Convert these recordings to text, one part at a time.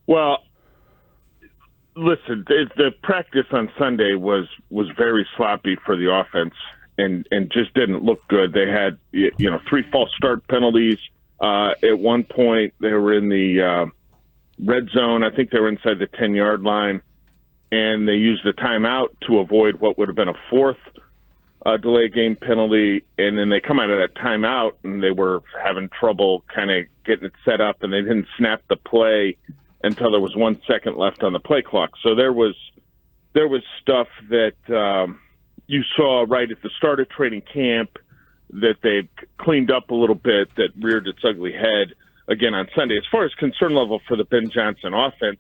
Well, listen, the practice on Sunday was very sloppy for the offense and just didn't look good. They had, three false start penalties. At one point, they were in the red zone. I think they were inside the 10-yard line, and they used the timeout to avoid what would have been a fourth delay game penalty. And then they come out of that timeout, and they were having trouble kind of getting it set up, and they didn't snap the play until there was 1 second left on the play clock. So there was stuff that you saw right at the start of training camp that they've cleaned up a little bit that reared its ugly head again on Sunday. As far as concern level for the Ben Johnson offense,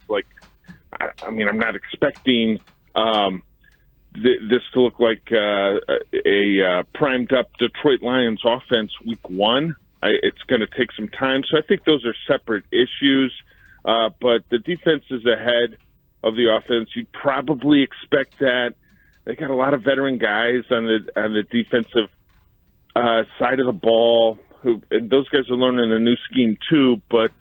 I'm not expecting this to look like a primed up Detroit Lions offense week one. It's going to take some time. So I think those are separate issues. But the defense is ahead of the offense. You'd probably expect that. They got a lot of veteran guys on the defensive side of the ball, and those guys are learning a new scheme too. But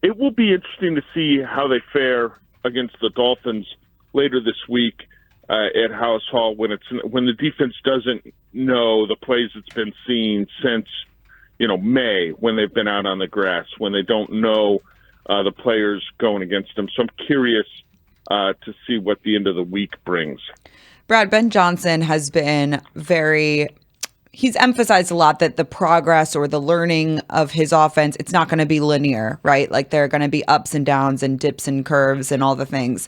it will be interesting to see how they fare against the Dolphins later this week at Haugh Hall when the defense doesn't know the plays it's been seeing since May, when they've been out on the grass, when they don't know the players going against them. So I'm curious to see what the end of the week brings. Brad, Ben Johnson has been he's emphasized a lot that the progress or the learning of his offense, it's not going to be linear, right? Like there are going to be ups and downs and dips and curves and all the things.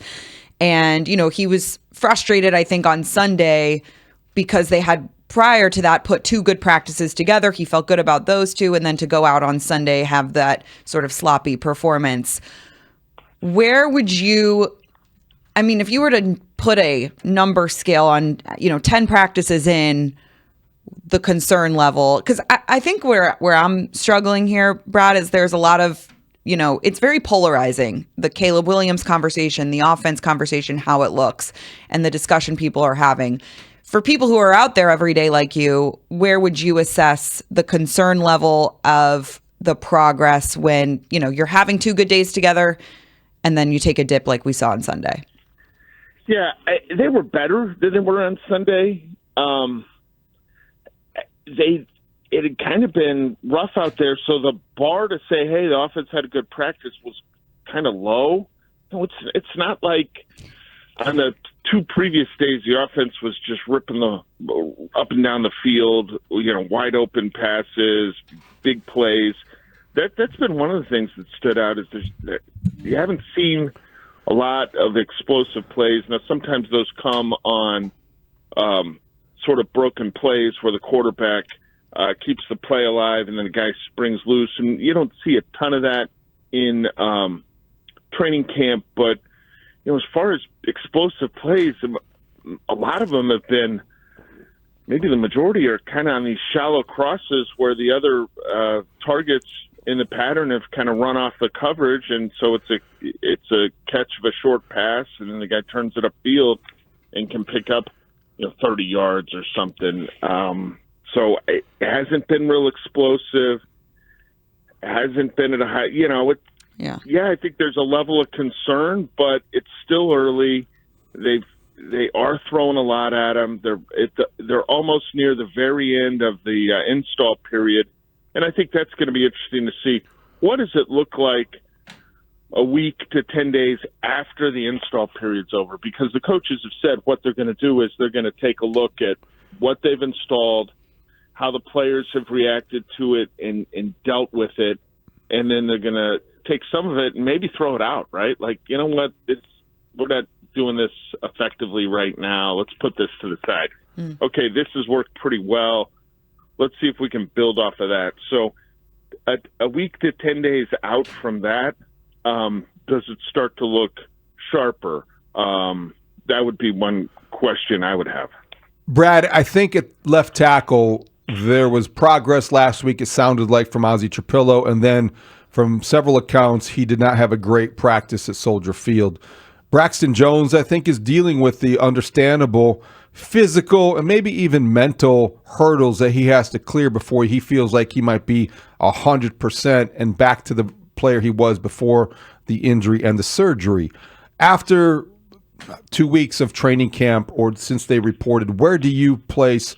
And, he was frustrated, I think, on Sunday because they had prior to that put two good practices together. He felt good about those two. And then to go out on Sunday, have that sort of sloppy performance. Where would you, if you were to put a number scale on, 10 practices in, the concern level, because I think where I'm struggling here, Brad, is there's a lot of, it's very polarizing. The Caleb Williams conversation, the offense conversation, how it looks, and the discussion people are having. For people who are out there every day like you, where would you assess the concern level of the progress when, you're having 2 good days together and then you take a dip like we saw on Sunday? Yeah, they were better than they were on Sunday. It had kind of been rough out there, so the bar to say, hey, the offense had a good practice was kind of low. No, it's not like on the 2 previous days the offense was just ripping the up and down the field, wide open passes, big plays. That's been one of the things that stood out is you haven't seen a lot of explosive plays. Now, sometimes those come on sort of broken plays where the quarterback keeps the play alive and then the guy springs loose. And you don't see a ton of that in training camp. But, as far as explosive plays, a lot of them have been, maybe the majority are kind of on these shallow crosses where the other targets in the pattern have kind of run off the coverage. And so it's a catch of a short pass, and then the guy turns it upfield and can pick up 30 yards or something. So it hasn't been real explosive. It hasn't been at a high, Yeah, I think there's a level of concern, but it's still early. They are throwing a lot at them. They're almost near the very end of the install period, and I think that's going to be interesting to see. What does it look like a week to 10 days after the install period's over? Because the coaches have said what they're going to do is they're going to take a look at what they've installed, how the players have reacted to it and dealt with it, and then they're going to take some of it and maybe throw it out, right? Like, you know what, we're not doing this effectively right now. Let's put this to the side. Okay, this has worked pretty well. Let's see if we can build off of that. So a week to 10 days out from that, does it start to look sharper? That would be one question I would have. Brad, I think at left tackle, there was progress last week, it sounded like, from Ozzie Trapillo, and then from several accounts, he did not have a great practice at Soldier Field. Braxton Jones, I think, is dealing with the understandable physical and maybe even mental hurdles that he has to clear before he feels like he might be 100% and back to the player he was before the injury and the surgery. After 2 weeks of training camp, or since they reported, where do you place,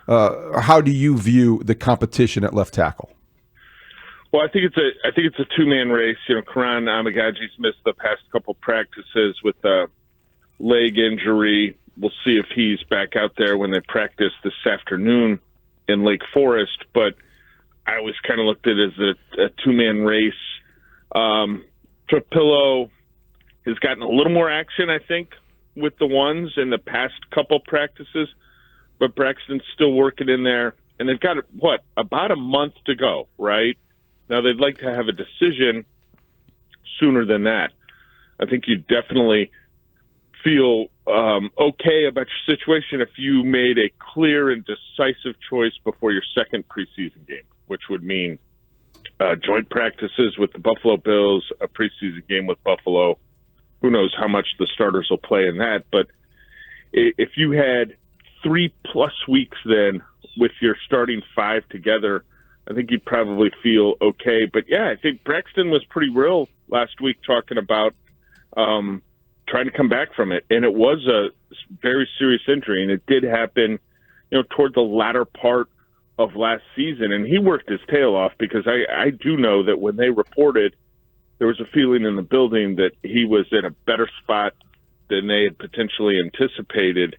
how do you view the competition at left tackle? Well, I think it's a two-man race. Karan Amagaji's missed the past couple practices with a leg injury. We'll see if he's back out there when they practice this afternoon in Lake Forest. But I always kind of looked at it as a two-man race. Trapillo has gotten a little more action, I think, with the ones in the past couple practices. But Braxton's still working in there. And they've got, about a month to go, right? Now, they'd like to have a decision sooner than that. I think you definitely feel okay about your situation if you made a clear and decisive choice before your second preseason game, which would mean joint practices with the Buffalo Bills, a preseason game with Buffalo. Who knows how much the starters will play in that. But if you had 3+ weeks then with your starting five together, I think you'd probably feel okay. But, yeah, I think Braxton was pretty real last week talking about trying to come back from it. And it was a very serious injury, and it did happen, toward the latter part of last season. And he worked his tail off because I do know that when they reported, there was a feeling in the building that he was in a better spot than they had potentially anticipated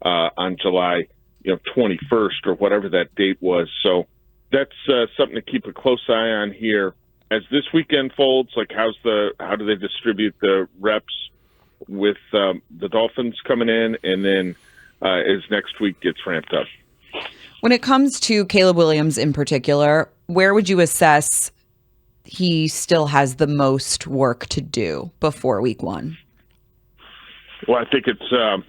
on July 21st or whatever that date was. So that's something to keep a close eye on here as this weekend folds. Like, how do they distribute the reps with the Dolphins coming in, and then as next week gets ramped up? When it comes to Caleb Williams in particular, where would you assess he still has the most work to do before week one? Well, I think it's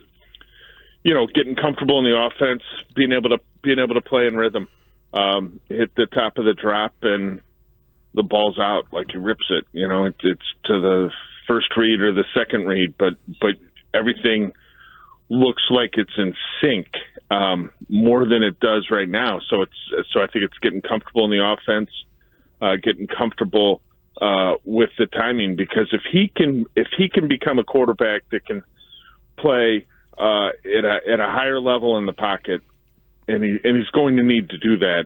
getting comfortable in the offense, being able to play in rhythm. Hit the top of the drop and the ball's out, like he rips it. It's to the first read or the second read, but everything looks like it's in sync more than it does right now. So I think it's getting comfortable in the offense, getting comfortable with the timing, because if he can become a quarterback that can play at a higher level in the pocket, and he's going to need to do that.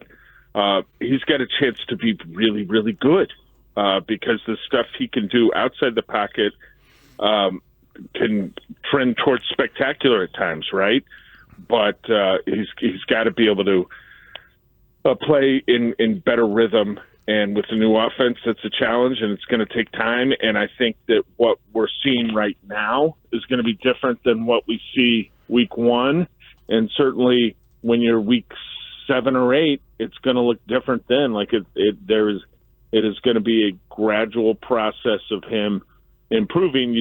He's got a chance to be really, really good because the stuff he can do outside the pocket can trend towards spectacular at times, right? But he's got to be able to play in better rhythm. And with the new offense, that's a challenge, and it's going to take time. And I think that what we're seeing right now is going to be different than what we see week one, and certainly when you're week 7 or 8, it's going to look different then. Like it is going to be a gradual process of him improving.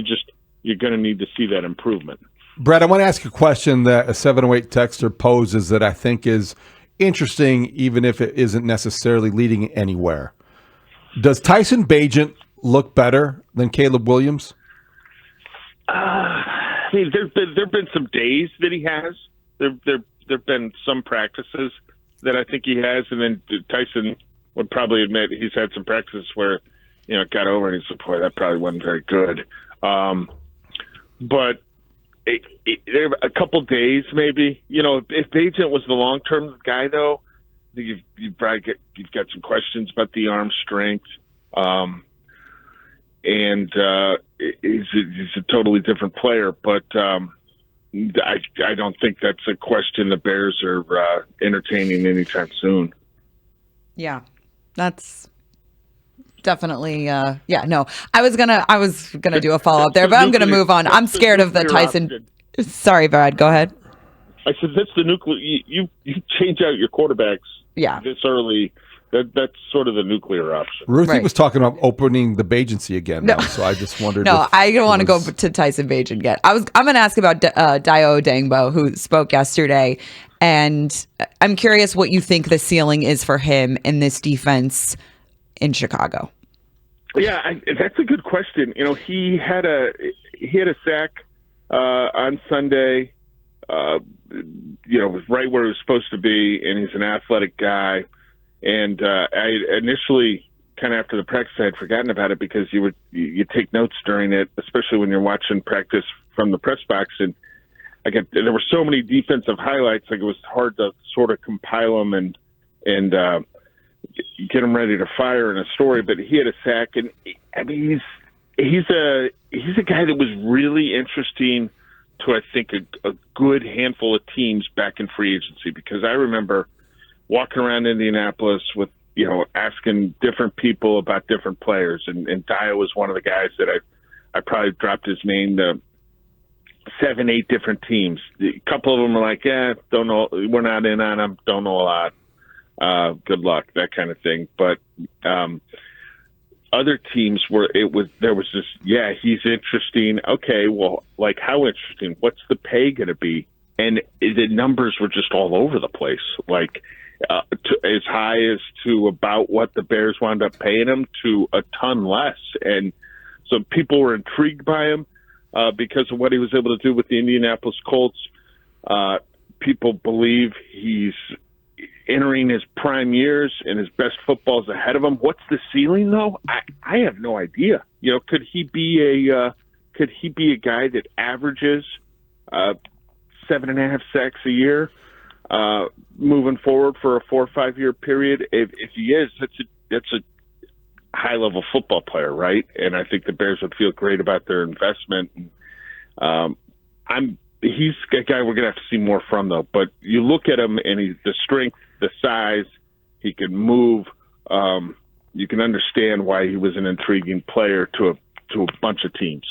You're going to need to see that improvement. Brett, I want to ask a question that a 708 texter poses that I think is interesting, even if it isn't necessarily leading anywhere. Does Tyson Bagent look better than Caleb Williams? There've been some days that he has. There've been some practices that I think he has, and then Tyson would probably admit he's had some practices where it got over and he's like, boy, that probably wasn't very good. But there a couple days maybe. If Bagent was the long-term guy, though, I think you've got some questions about the arm strength. And he's a totally different player, but I don't think that's a question the Bears are entertaining anytime soon. Yeah, that's definitely no. I was gonna do a follow-up there, but I'm gonna move on. I'm scared of the Tyson option. Sorry, Brad, go ahead. I said that's the nuclear. You change out your quarterbacks this early. That's sort of the nuclear option. Ruthie was talking about opening the Bagency again, though, so I just wondered. No, I don't want to go to Tyson Bagent yet. I'm going to ask about Dio Dangbo, who spoke yesterday, and I'm curious what you think the ceiling is for him in this defense in Chicago. Yeah, that's a good question. He had a sack on Sunday. Was right where he was supposed to be, and he's an athletic guy. And I initially kind of after the practice, I had forgotten about it because you take notes during it, especially when you're watching practice from the press box. And there were so many defensive highlights, like it was hard to sort of compile them and get them ready to fire in a story. But he had a sack, and I mean he's a guy that was really interesting to, I think, a good handful of teams back in free agency, because I remember walking around Indianapolis with, asking different people about different players, and Dyer was one of the guys that I probably dropped his name to 7-8 different teams. A couple of them were like, don't know, we're not in on them, don't know a lot, good luck, that kind of thing. But other teams there was this, he's interesting. Okay, well, like, how interesting? What's the pay going to be? And the numbers were just all over the place, like as high as to about what the Bears wound up paying him to a ton less. And so people were intrigued by him because of what he was able to do with the Indianapolis Colts. People believe he's entering his prime years and his best football is ahead of him. What's the ceiling, though? I have no idea. Could he be a guy that averages 7.5 sacks a year moving forward for a 4 or 5 year period? If he is, that's a high level football player, right? And I think the Bears would feel great about their investment. He's a guy we're going to have to see more from, though. But you look at him, and he's the strength, the size, he can move. You can understand why he was an intriguing player to a bunch of teams.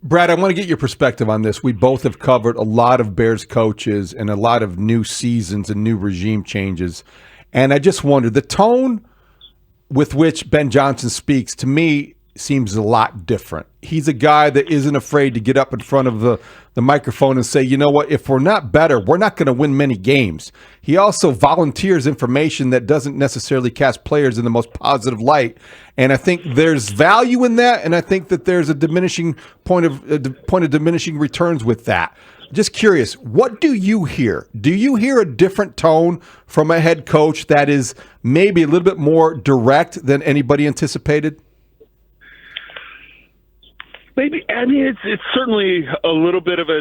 Brad, I want to get your perspective on this. We both have covered a lot of Bears coaches and a lot of new seasons and new regime changes. And I just wonder, the tone with which Ben Johnson speaks, to me, seems a lot different. He's a guy that isn't afraid to get up in front of the microphone and say, you know what, if we're not better, we're not going to win many games. He also volunteers information that doesn't necessarily cast players in the most positive light. And I think there's value in that, and I think that there's a diminishing point of diminishing returns with that. Just curious, what do you hear? Do you hear a different tone from a head coach that is maybe a little bit more direct than anybody anticipated? Maybe. I mean, it's certainly a little bit of a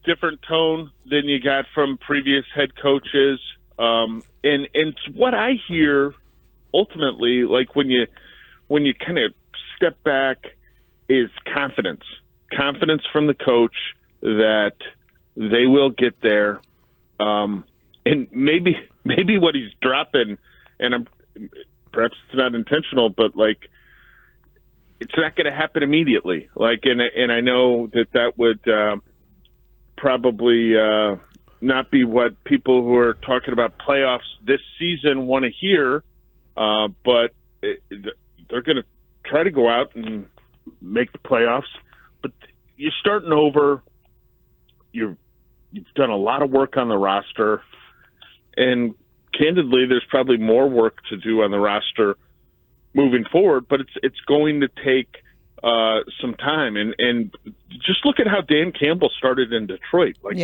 different tone than you got from previous head coaches. And what I hear ultimately, like when you kind of step back, is confidence from the coach that they will get there. And maybe what he's dropping, and perhaps it's not intentional, but like, it's not going to happen immediately. Like, and I know that would probably not be what people who are talking about playoffs this season want to hear. But they're going to try to go out and make the playoffs. But you're starting over. You've done a lot of work on the roster, and candidly, there's probably more work to do on the roster moving forward, but it's going to take some time. And just look at how Dan Campbell started in Detroit. Like,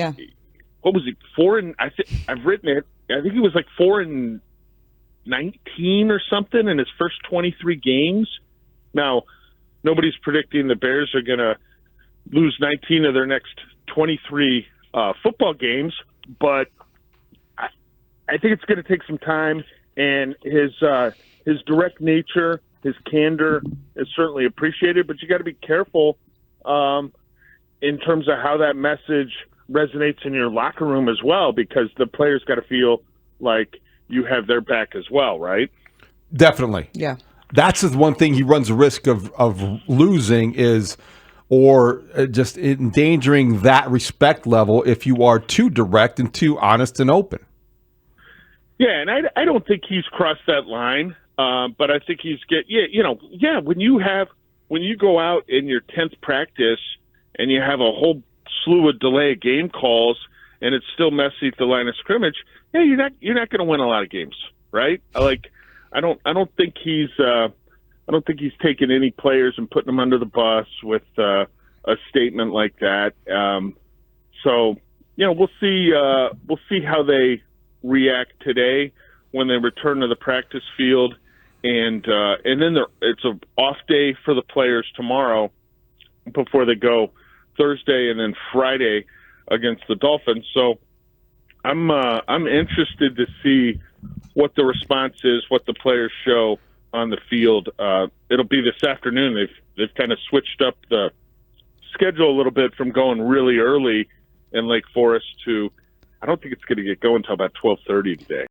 what was he, 4 – I've written it. I think he was like 4-19 or something in his first 23 games. Now, nobody's predicting the Bears are going to lose 19 of their next 23 football games, but I think it's going to take some time, and his direct nature, his candor is certainly appreciated, but you got to be careful in terms of how that message resonates in your locker room as well, because the players got to feel like you have their back as well, right? Definitely. Yeah. That's the one thing he runs the risk of losing or just endangering that respect level if you are too direct and too honest and open. Yeah, and I don't think he's crossed that line. But I think when you go out in your 10th practice and you have a whole slew of delay game calls and it's still messy at the line of scrimmage, you're not going to win a lot of games, right? Like, I don't think he's taking any players and putting them under the bus with a statement like that. So we'll see how they react today when they return to the practice field. and then it's an off day for the players tomorrow before they go Thursday and then Friday against the Dolphins. So I'm interested to see what the response is, what the players show on the field. It'll be this afternoon. They've kind of switched up the schedule a little bit from going really early in Lake Forest to, I don't think it's going to get going until about 12:30 today.